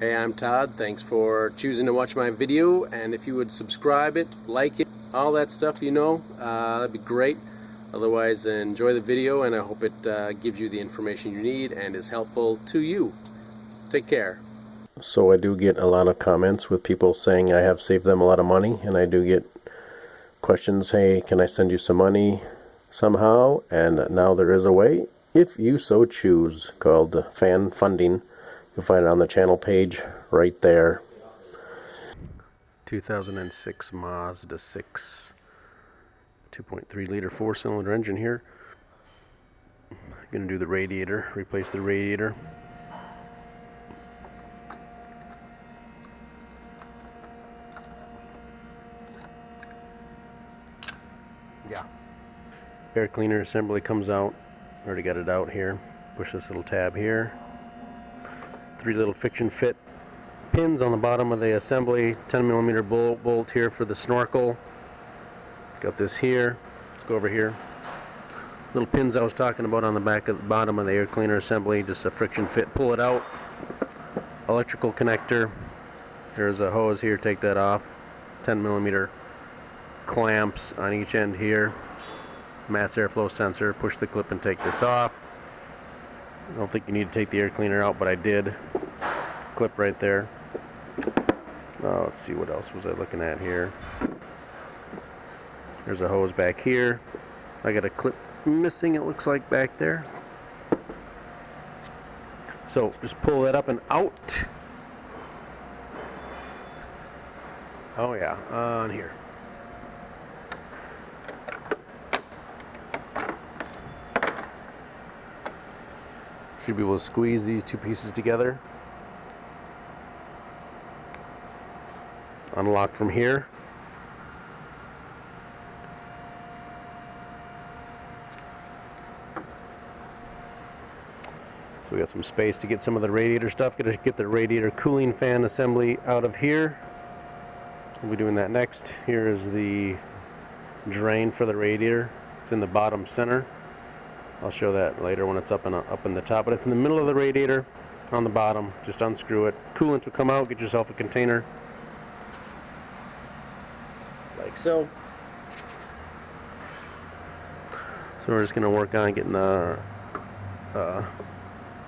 Hey, I'm Todd. Thanks for choosing to watch my video, and if you would subscribe it, like it, all that stuff, that'd be great. Otherwise, enjoy the video, and I hope it gives you the information you need and is helpful to you. Take care. So I do get a lot of comments with people saying I have saved them a lot of money, and I do get questions, hey, can I send you some money somehow? And now there is a way, if you so choose, called fan funding. You'll find it on the channel page right there. 2006 Mazda 6 2.3 liter 4-cylinder engine here. I'm going to do the radiator, replace the radiator. Yeah. Air cleaner assembly comes out. Already got it out here. Push this little tab here. 3 little friction fit pins on the bottom of the assembly. 10mm bolt here for the snorkel. Got this here. Let's go over here. Little pins I was talking about on the back of the bottom of the air cleaner assembly. Just a friction fit. Pull it out. Electrical connector. There's a hose here. Take that off. 10mm clamps on each end here. Mass airflow sensor. Push the clip and take this off. I don't think you need to take the air cleaner out, but I did. Clip right there. Let's see, what else was I looking at here. There's a hose back here. I got a clip missing, it looks like, back there. So just pull that up and out. Oh yeah, on here. Should be able to squeeze these two pieces together. Unlock from here. So we got some space to get some of the radiator stuff. Gotta get the radiator cooling fan assembly out of here. We'll be doing that next. Here is the drain for the radiator. It's in the bottom center. I'll show that later when it's up in the top, but it's in the middle of the radiator on the bottom. Just unscrew it. Coolant will come out. Get yourself a container like so. So we're just going to work on getting the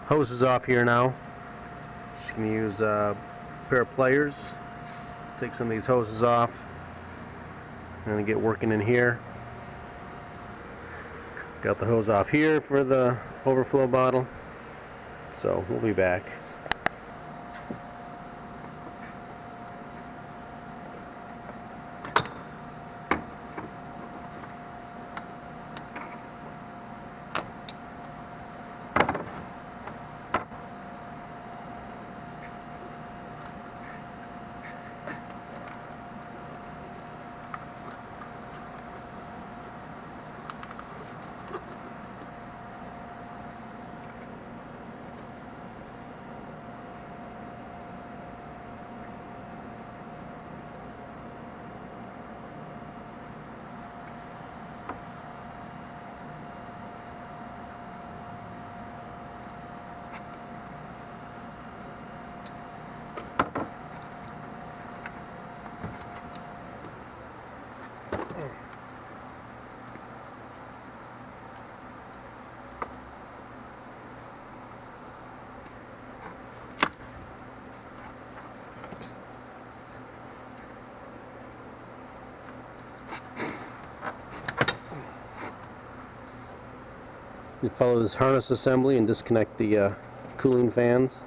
hoses off here now. Just going to use a pair of pliers. Take some of these hoses off and get working in here. Got the hose off here for the overflow bottle. So we'll be back. You follow this harness assembly and disconnect the cooling fans.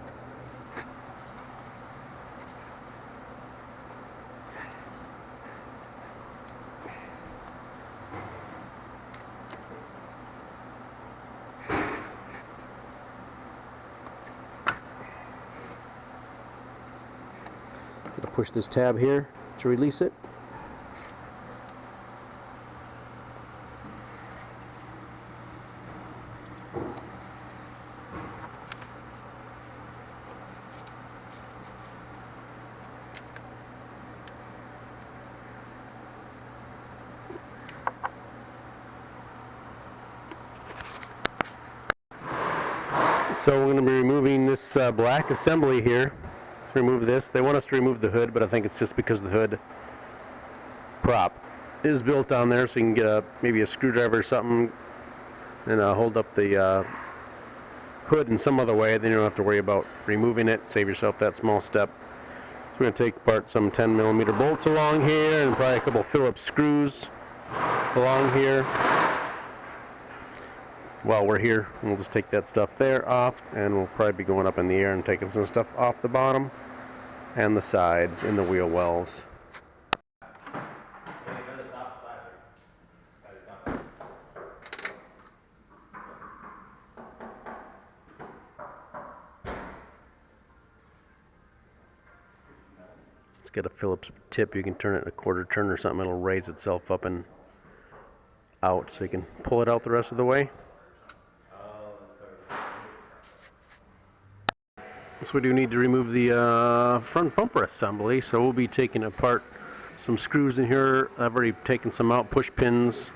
Push this tab here to release it. So we're going to be removing this black assembly here. remove this. They want us to remove the hood, but I think it's just because the hood prop is built on there, so you can get maybe a screwdriver or something and hold up the hood in some other way. Then you don't have to worry about removing it. Save yourself that small step. So we're going to take apart some 10mm bolts along here and probably a couple Phillips screws along here. While we're here, we'll just take that stuff there off, and we'll probably be going up in the air and taking some stuff off the bottom and the sides and the wheel wells. Let's get a Phillips tip. You can turn it a quarter turn or something. It'll raise itself up and out, so you can pull it out the rest of the way. So we do need to remove the front bumper assembly, so we'll be taking apart some screws in here. I've already taken some out, push pins,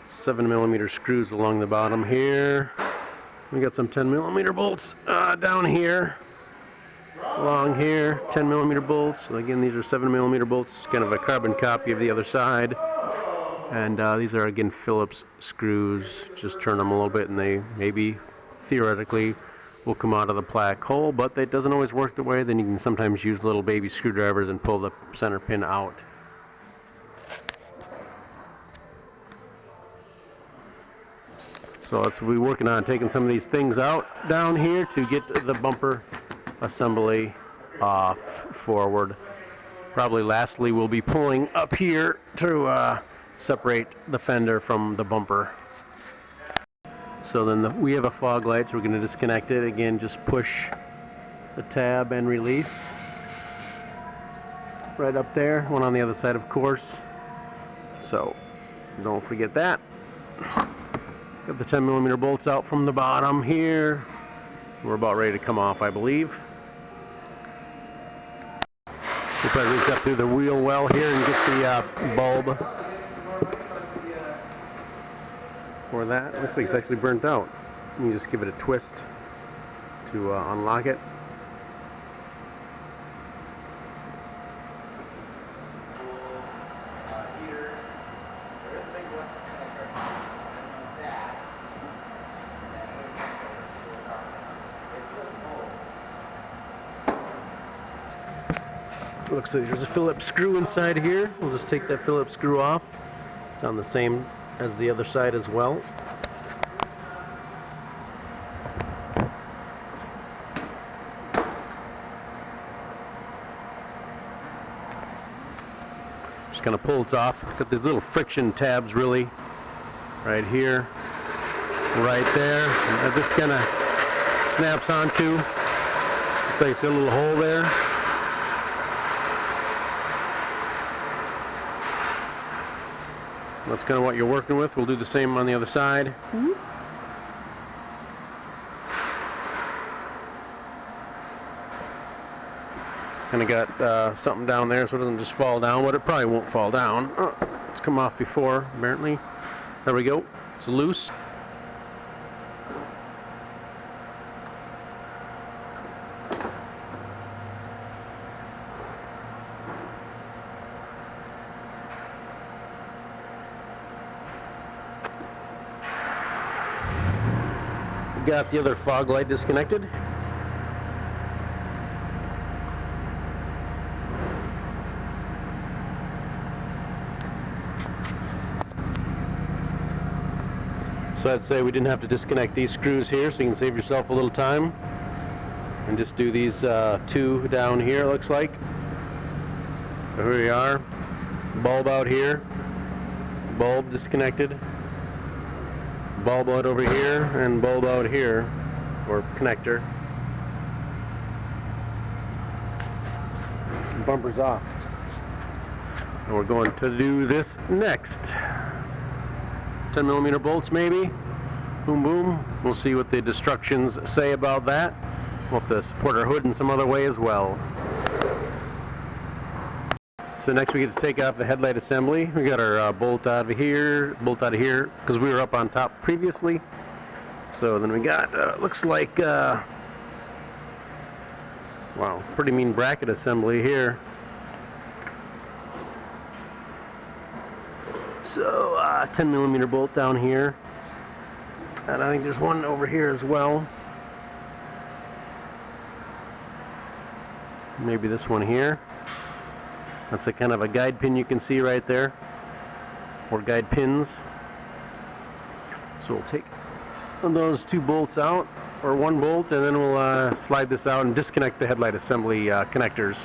7mm screws along the bottom here. We got some 10mm bolts down here, along here, 10mm bolts. So again, these are 7mm bolts, kind of a carbon copy of the other side. And these are again Phillips screws. Just turn them a little bit and they maybe theoretically will come out of the plaque hole, but that doesn't always work the way. Then you can sometimes use little baby screwdrivers and pull the center pin out. So let's be working on taking some of these things out down here to get the bumper assembly off forward. Probably lastly we'll be pulling up here to separate the fender from the bumper. So then we have a fog light, so we're going to disconnect it. Again, just push the tab and release. Right up there, one on the other side of course. So don't forget that. Got the 10mm bolts out from the bottom here. We're about ready to come off, I believe. We'll probably reach up through the wheel well here and get the bulb for that. Looks like it's actually burnt out. You just give it a twist to unlock it. Looks like there's a Phillips screw inside here. We'll just take that Phillips screw off. It's on the same as the other side as well. Just gonna pull it off. Got these little friction tabs really right here, right there. And this kind of snaps onto. Looks like it's got a little hole there. That's kind of what you're working with. We'll do the same on the other side. Mm-hmm. Kind of got something down there so it doesn't just fall down, but it probably won't fall down. Oh, it's come off before, apparently. There we go. It's loose. Got the other fog light disconnected. So I'd say we didn't have to disconnect these screws here, so you can save yourself a little time and just do these two down here, it looks like. So here we are. Bulb out here. Bulb disconnected. Bulb out over here and bulb out here, or connector. Bumper's off. And we're going to do this next. 10mm bolts maybe. Boom boom. We'll see what the instructions say about that. We'll have to support our hood in some other way as well. So next we get to take off the headlight assembly. We got our bolt out of here, because we were up on top previously. So then we got, looks like a Wow, pretty mean bracket assembly here. So 10mm bolt down here, and I think there's one over here as well. Maybe this one here. That's a kind of a guide pin you can see right there, or guide pins. So we'll take those two bolts out, or one bolt, and then we'll slide this out and disconnect the headlight assembly connectors.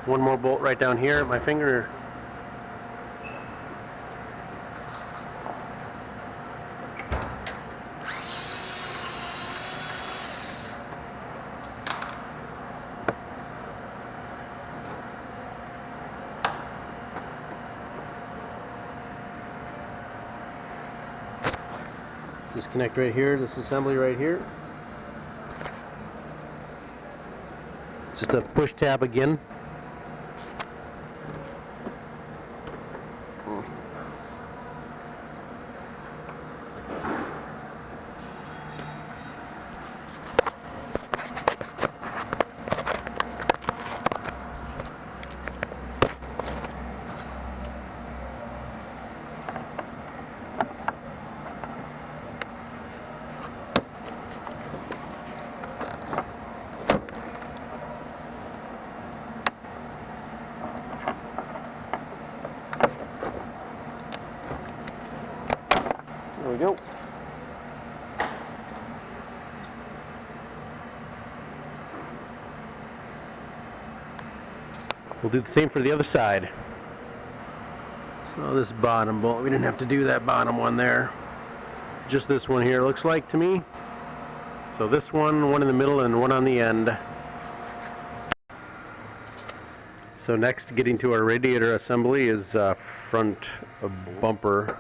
One more bolt right down here. My finger. Disconnect right here, this assembly right here. Just a push tab again. There we go. We'll do the same for the other side. So this bottom bolt, we didn't have to do that bottom one there. Just this one here, looks like to me. So this one, one in the middle, and one on the end. So next, getting to our radiator assembly is front bumper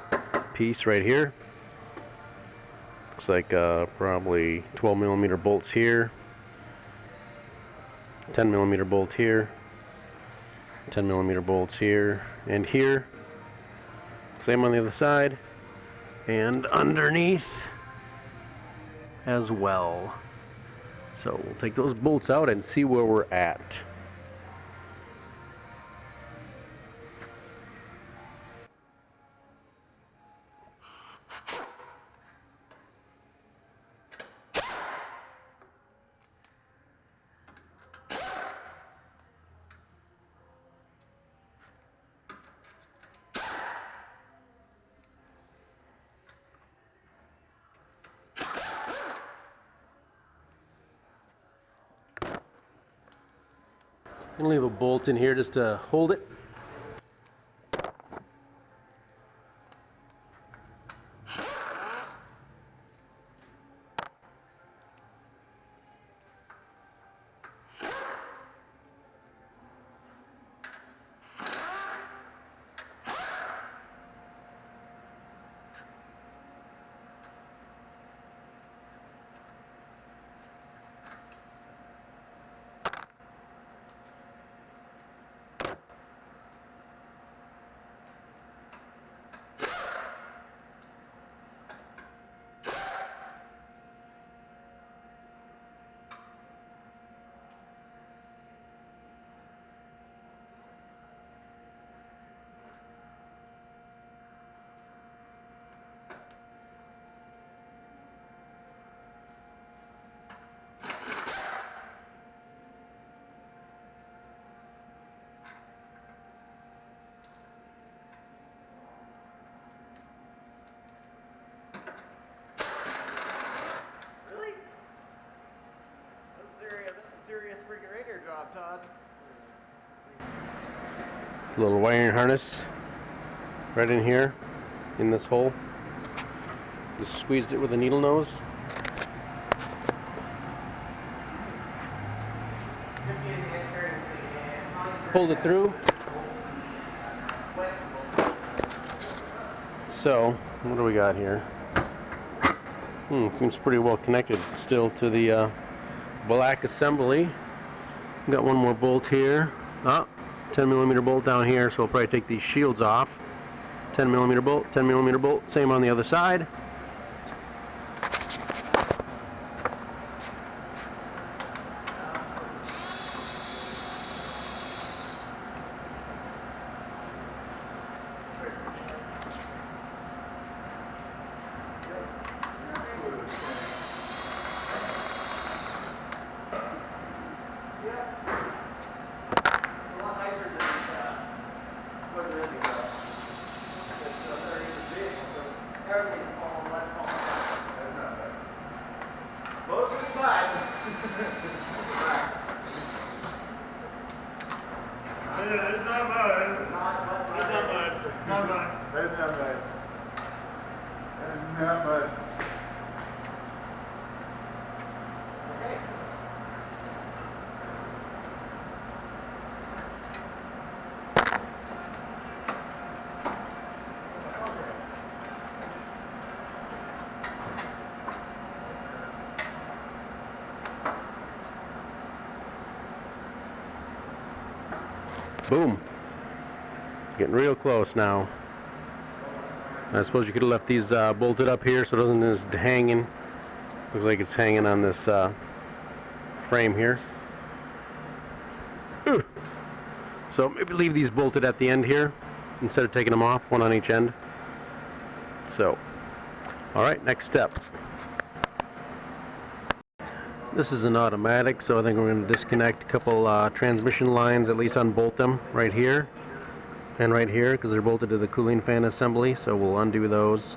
piece right here. Looks like probably 12mm bolts here, 10mm bolt here, 10mm bolts here, and here. Same on the other side, and underneath as well. So we'll take those bolts out and see where we're at. I'm gonna leave a bolt in here just to hold it. Little wiring harness. right in here, in this hole. Just squeezed it with a needle nose. Pulled it through. So, what do we got here? Seems pretty well connected still to the black assembly. Got one more bolt here. 10mm bolt down here, so we'll probably take these shields off. 10mm bolt, 10mm bolt, same on the other side. Boom. Getting real close now. I suppose you could have left these bolted up here so it doesn't just hanging. Looks like it's hanging on this frame here. So maybe leave these bolted at the end here instead of taking them off, one on each end. So, alright, next step. This is an automatic, so I think we're going to disconnect a couple transmission lines, at least unbolt them right here and right here because they're bolted to the cooling fan assembly, so we'll undo those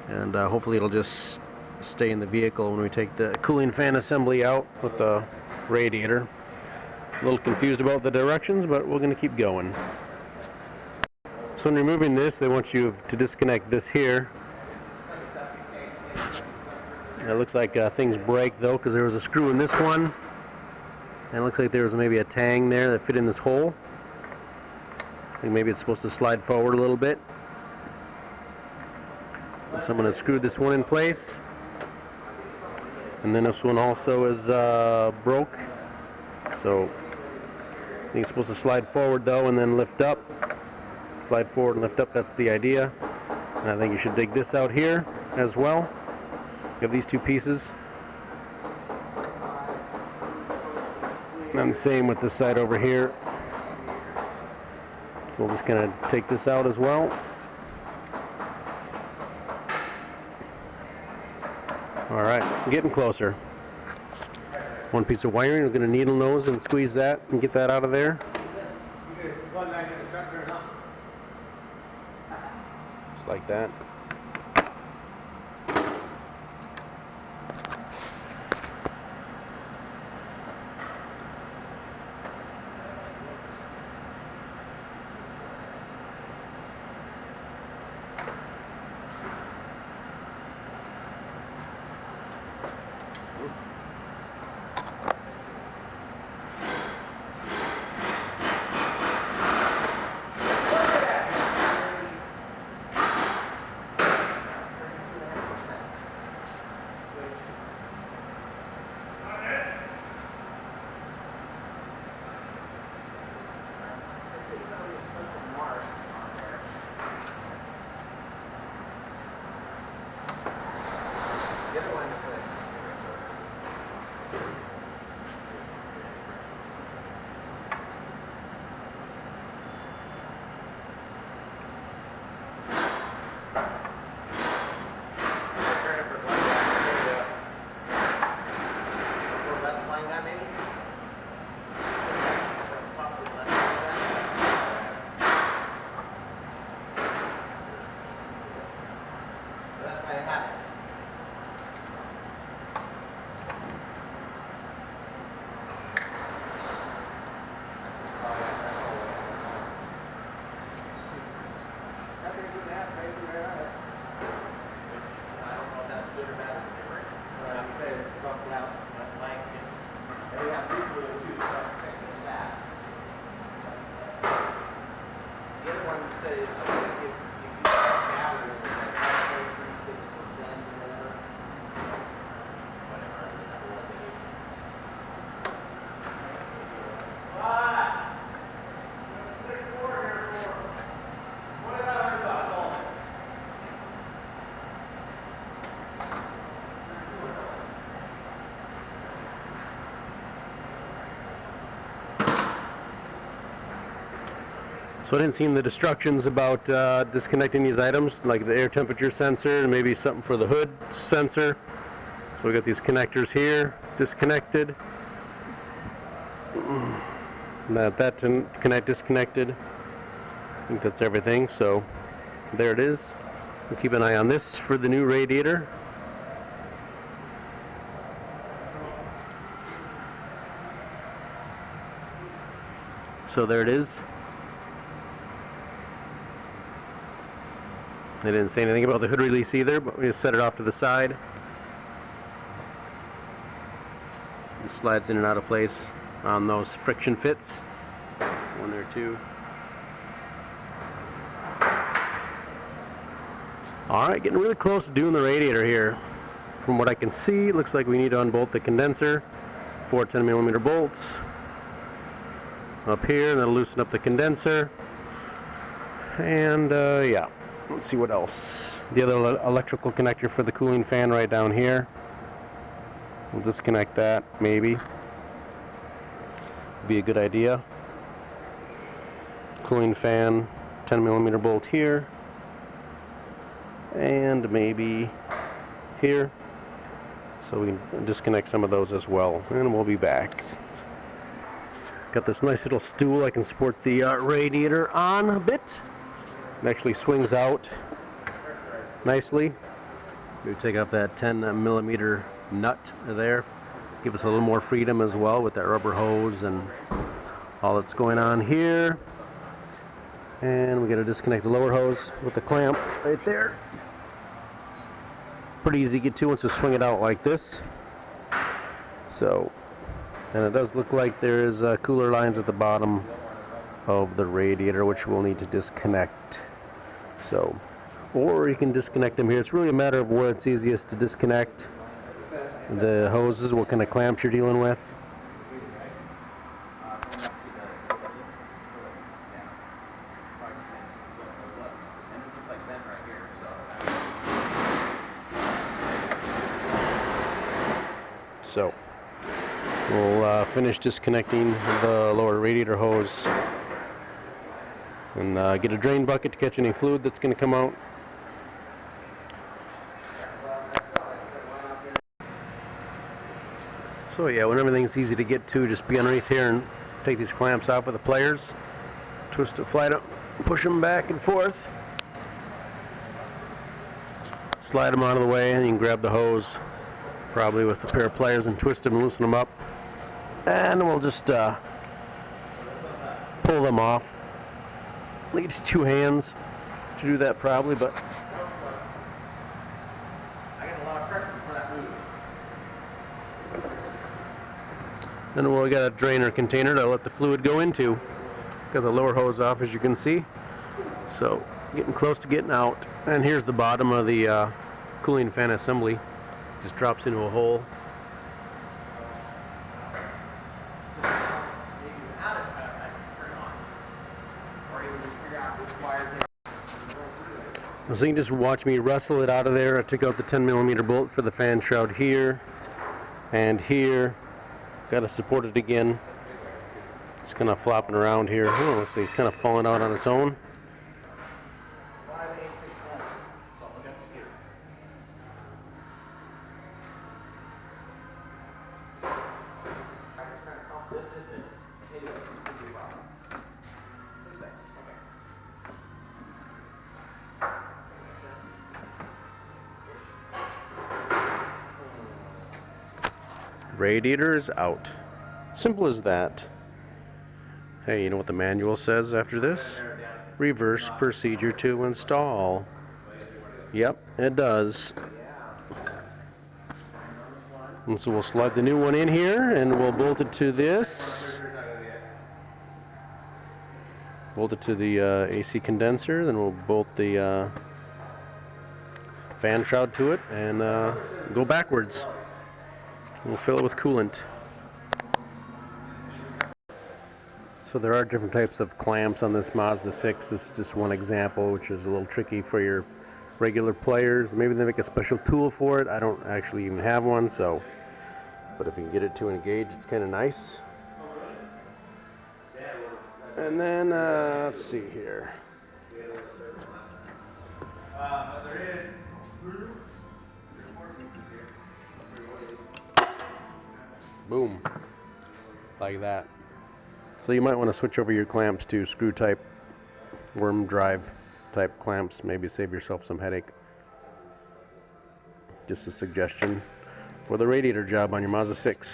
and hopefully it'll just stay in the vehicle when we take the cooling fan assembly out with the radiator. A little confused about the directions, but we're going to keep going. So when removing this, they want you to disconnect this here. It looks like things break though, because there was a screw in this one, and it looks like there was maybe a tang there that fit in this hole. I think maybe it's supposed to slide forward a little bit. And someone has screwed this one in place, and then this one also is broke. So I think it's supposed to slide forward though, and then lift up. Slide forward and lift up. That's the idea. And I think you should dig this out here as well. You have these two pieces. And the same with this side over here. So we'll just kind of take this out as well. Alright, getting closer. One piece of wiring, we're going to needle nose and squeeze that and get that out of there. Just like that. So I didn't see the instructions about disconnecting these items, like the air temperature sensor and maybe something for the hood sensor. So we got these connectors here disconnected. That to connect disconnected. I think that's everything. So there it is. We'll keep an eye on this for the new radiator. So there it is. They didn't say anything about the hood release either, but we just set it off to the side. It slides in and out of place on those friction fits. One or two. Alright, getting really close to doing the radiator here. From what I can see, it looks like we need to unbolt the condenser. 4 10mm bolts. Up here, and that'll loosen up the condenser. And yeah. Let's see what else. The other electrical connector for the cooling fan right down here. We'll disconnect that, maybe. Be a good idea. Cooling fan, 10mm bolt here. And maybe here. So we can disconnect some of those as well. And we'll be back. Got this nice little stool I can support the radiator on a bit. It actually swings out nicely. We take off that 10mm nut there. Give us a little more freedom as well with that rubber hose and all that's going on here. And we got to disconnect the lower hose with the clamp right there. Pretty easy to get to once you swing it out like this. So, and it does look like there is cooler lines at the bottom of the radiator, which we'll need to disconnect. So, or you can disconnect them here. It's really a matter of where it's easiest to disconnect the hoses, what kind of clamps you're dealing with. So, we'll finish disconnecting the lower radiator hose and get a drain bucket to catch any fluid that's going to come out. So yeah, when everything's easy to get to, just be underneath here and take these clamps off with the pliers, twist it flat up, push them back and forth, slide them out of the way, and you can grab the hose probably with a pair of pliers and twist them and loosen them up, and we'll just pull them off. Needs 2 hands to do that probably, but I get a lot of pressure for that move. then we got a drainer container to let the fluid go into. Got the lower hose off, as you can see. So getting close to getting out. And here's the bottom of the cooling fan assembly. Just drops into a hole. So you can just watch me wrestle it out of there. I took out the 10mm bolt for the fan shroud here and here. Got to support it again. It's kind of flopping around here. Oh, looks like it's kind of falling out on its own. Radiator is out. Simple as that. Hey, you know what the manual says after this? Reverse procedure to install. Yep, it does. And so we'll slide the new one in here and we'll bolt it to this. bolt it to the AC condenser, then we'll bolt the fan shroud to it and go backwards. We'll fill it with coolant. So there are different types of clamps on this Mazda 6. This is just one example, which is a little tricky for your regular players. Maybe they make a special tool for it. I don't actually even have one, so, but if you can get it to engage, it's kind of nice. And then, let's see here. Boom. Like that. So you might want to switch over your clamps to screw type, worm drive type clamps. Maybe save yourself some headache. Just a suggestion for the radiator job on your Mazda 6.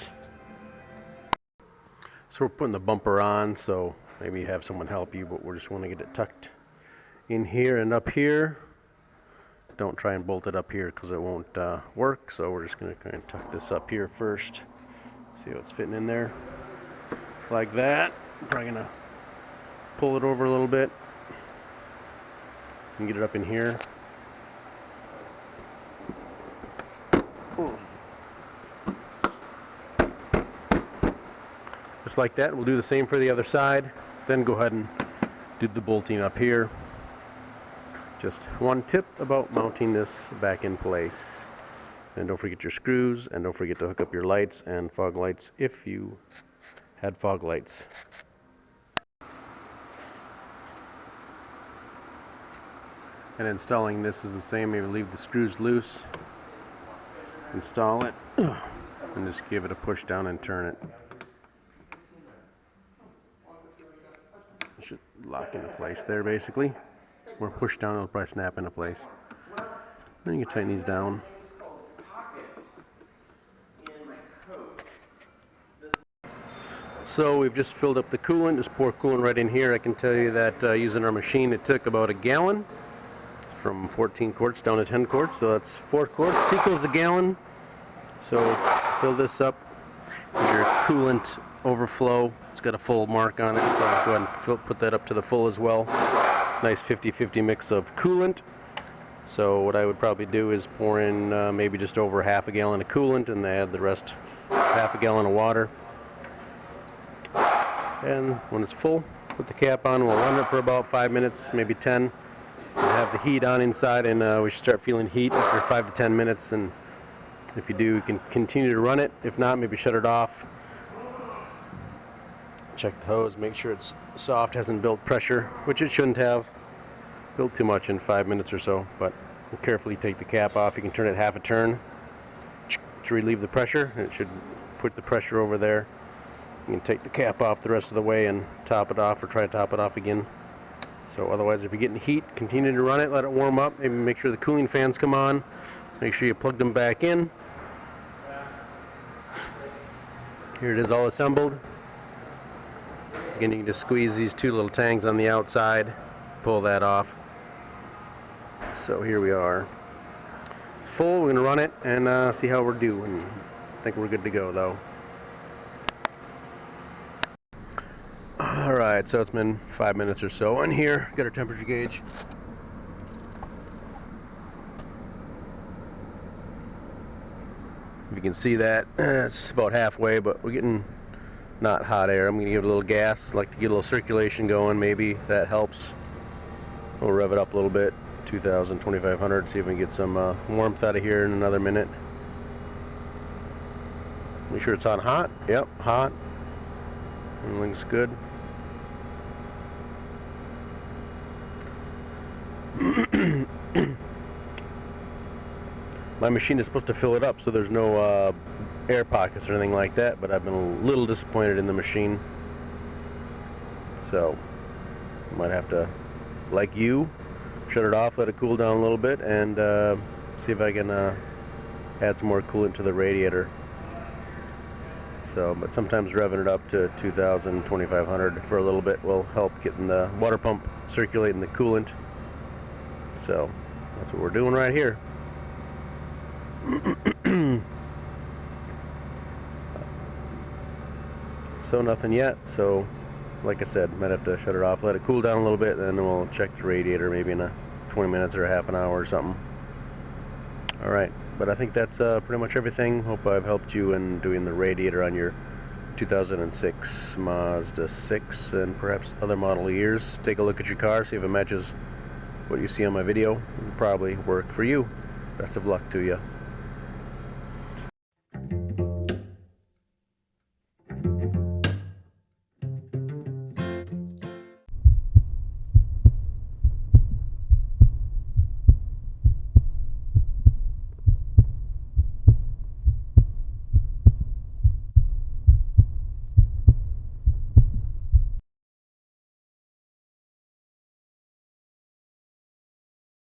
So we're putting the bumper on, so maybe you have someone help you, but we just want to get it tucked in here and up here. Don't try and bolt it up here because it won't work, so we're just going to kind of tuck this up here first. See what's fitting in there. Like that. I'm probably going to pull it over a little bit and get it up in here. Just like that. We'll do the same for the other side. Then go ahead and do the bolting up here. Just one tip about mounting this back in place. And don't forget your screws, and don't forget to hook up your lights and fog lights if you had fog lights. And installing this is the same. Maybe leave the screws loose, install it, and just give it a push down and turn it. It should lock into place there basically. Or push down, it'll probably snap into place. Then you can tighten these down. So we've just filled up the coolant, just pour coolant right in here. I can tell you that using our machine it took about a gallon. From 14 quarts down to 10 quarts, so that's 4 quarts equals a gallon. So fill this up with your coolant overflow. It's got a full mark on it, so go ahead and put that up to the full as well. Nice 50-50 mix of coolant. So what I would probably do is pour in maybe just over half a gallon of coolant and add the rest half a gallon of water. And when it's full, put the cap on. We'll run it for about 5 minutes, maybe 10. We'll have the heat on inside, and we should start feeling heat after 5 to 10 minutes. And if you do, you can continue to run it. If not, maybe shut it off. Check the hose, make sure it's soft, hasn't built pressure, which it shouldn't have. Built too much in 5 minutes or so, but we'll carefully take the cap off. You can turn it half a turn to relieve the pressure, and it should put the pressure over there. You can take the cap off the rest of the way and top it off, or try to top it off again. So otherwise, if you're getting heat, continue to run it, let it warm up, maybe make sure the cooling fans come on, make sure you plug them back in. Here it is all assembled. Again, you can just squeeze these two little tangs on the outside, pull that off. So here we are. Full, we're going to run it and see how we're doing. I think we're good to go though. Alright, so it's been 5 minutes or so in here. Got our temperature gauge. If you can see that, it's about halfway, but we're getting not hot air. I'm going to give it a little gas. I like to get a little circulation going. Maybe that helps. We'll rev it up a little bit. 2,000, 2,500. See if we can get some warmth out of here in another minute. Make sure it's on hot. Yep, hot. Everything's good. My machine is supposed to fill it up, so there's no air pockets or anything like that, but I've been a little disappointed in the machine. So, might have to, like you, shut it off, let it cool down a little bit, and see if I can add some more coolant to the radiator. So, but sometimes revving it up to 2,000, 2,500 for a little bit will help getting the water pump circulating the coolant. So, that's what we're doing right here. So nothing yet, so like I said, might have to shut it off, let it cool down a little bit, and then we'll check the radiator maybe in 20 minutes or a half an hour or something. Alright, but I think that's pretty much everything. Hope I've helped you in doing the radiator on your 2006 Mazda 6 and perhaps other model years. Take a look at your car, see if it matches what you see on my video. It'll probably work for you. Best of luck to you.